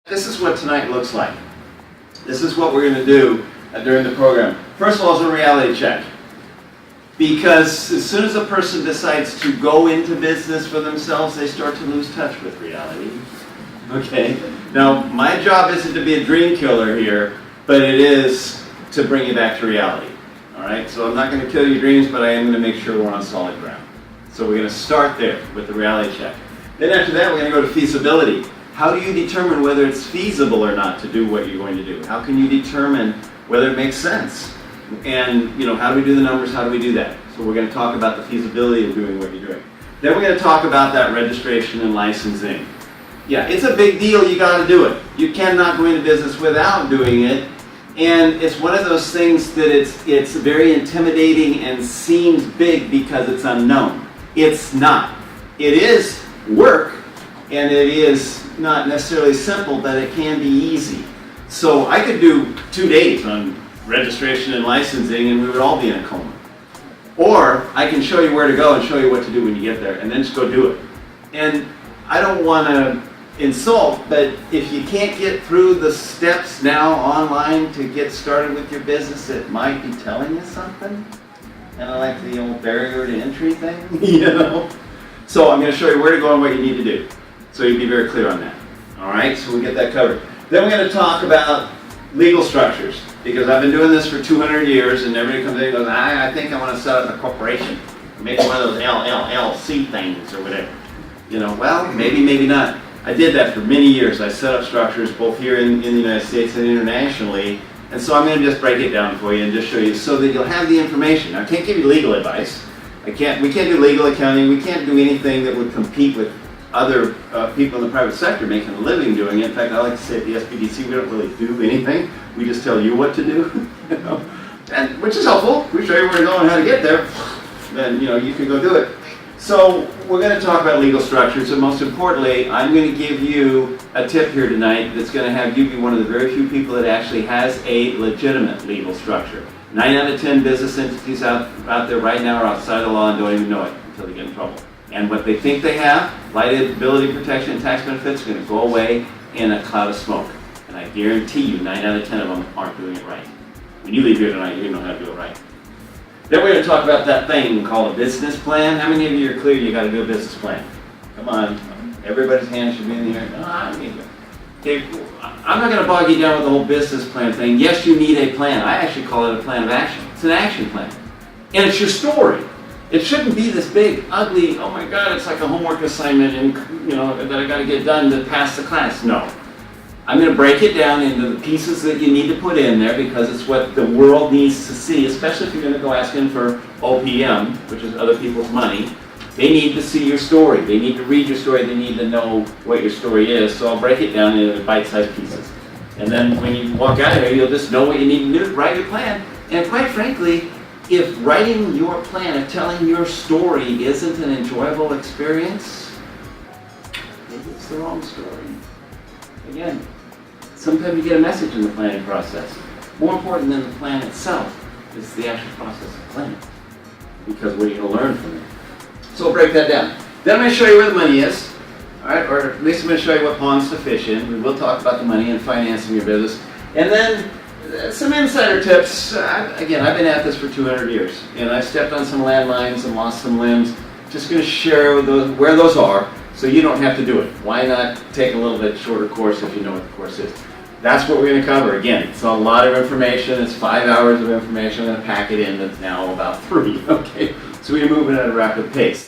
This is what tonight looks like. This is what we're going to do during the program. First of all, is a reality check. Because as soon as a person decides to go into business for themselves, they start to lose touch with reality. Okay? Now, my job isn't to be a dream killer here, but it is to bring you back to reality. Alright? So I'm not going to kill your dreams, but I am going to make sure we're on solid ground. So we're going to start there with the reality check. Then after that, we're going to go to feasibility. How do you determine whether it's feasible or not to do what you're going to do? How can you determine whether it makes sense? And, how do we do the numbers? How do we do that? So we're going to talk about the feasibility of doing what you're doing. Then we're going to talk about that registration and licensing. Yeah, it's a big deal. You got to do it. You cannot go into business without doing it. And it's one of those things that it's very intimidating and seems big because it's unknown. It's not. It is work, and it is not necessarily simple, but it can be easy. So I could do 2 days on registration and licensing and we would all be in a coma. Or I can show you where to go and show you what to do when you get there and then just go do it. And I don't want to insult, but if you can't get through the steps now online to get started with your business, it might be telling you something. And I like the old barrier to entry thing, So I'm going to show you where to go and what you need to do. So you be very clear on that. All right, so we'll get that covered. Then we're going to talk about legal structures, because I've been doing this for 200 years, and everybody comes in and goes, I think I want to set up a corporation, make one of those LLC things or whatever. Well, maybe not. I did that for many years. I set up structures both here in the United States and internationally, and so I'm going to just break it down for you and just show you so that you'll have the information. Now, I can't give you legal advice. We can't do legal accounting. We can't do anything that would compete with other people in the private sector making a living doing it. In fact, I like to say at the SBDC, we don't really do anything. We just tell you what to do, and which is helpful. We show you where to go and how to get there. Then you can go do it. So we're going to talk about legal structures, and most importantly, I'm going to give you a tip here tonight that's going to have you be one of the very few people that actually has a legitimate legal structure. 9 out of 10 business entities out there right now are outside the law and don't even know it until they get in trouble. And what they think they have, liability protection and tax benefits, are going to go away in a cloud of smoke. And I guarantee you 9 out of 10 of them aren't doing it right. When you leave here tonight, you're going to know how to do it right. Then we're going to talk about that thing called a business plan. How many of you are clear you got to do a business plan? Come on. Everybody's hand should be in the air. No, I need it. Okay, I'm not going to bog you down with the whole business plan thing. Yes, you need a plan. I actually call it a plan of action. It's an action plan. And it's your story. It shouldn't be this big, ugly, oh my God, it's like a homework assignment and that I got to get done to pass the class. No. I'm going to break it down into the pieces that you need to put in there because it's what the world needs to see, especially if you're going to go asking for OPM, which is other people's money. They need to see your story. They need to read your story. They need to know what your story is. So I'll break it down into bite-sized pieces. And then when you walk out of here, you'll just know what you need to do to write your plan. And quite frankly, if writing your plan, if telling your story isn't an enjoyable experience, maybe it's the wrong story. Again, sometimes you get a message in the planning process. More important than the plan itself is the actual process of planning. Because what are you going to learn from it? So we'll break that down. Then I'm going to show you where the money is. All right, or at least I'm going to show you what ponds to fish in. We will talk about the money and financing your business. And then some insider tips. Again, I've been at this for 200 years, and I've stepped on some landmines and lost some limbs. Just going to share where those are so you don't have to do it. Why not take a little bit shorter course if you know what the course is? That's what we're going to cover. Again, it's a lot of information. It's 5 hours of information. I'm going to pack it in that's now about 3. Okay, so we're moving at a rapid pace.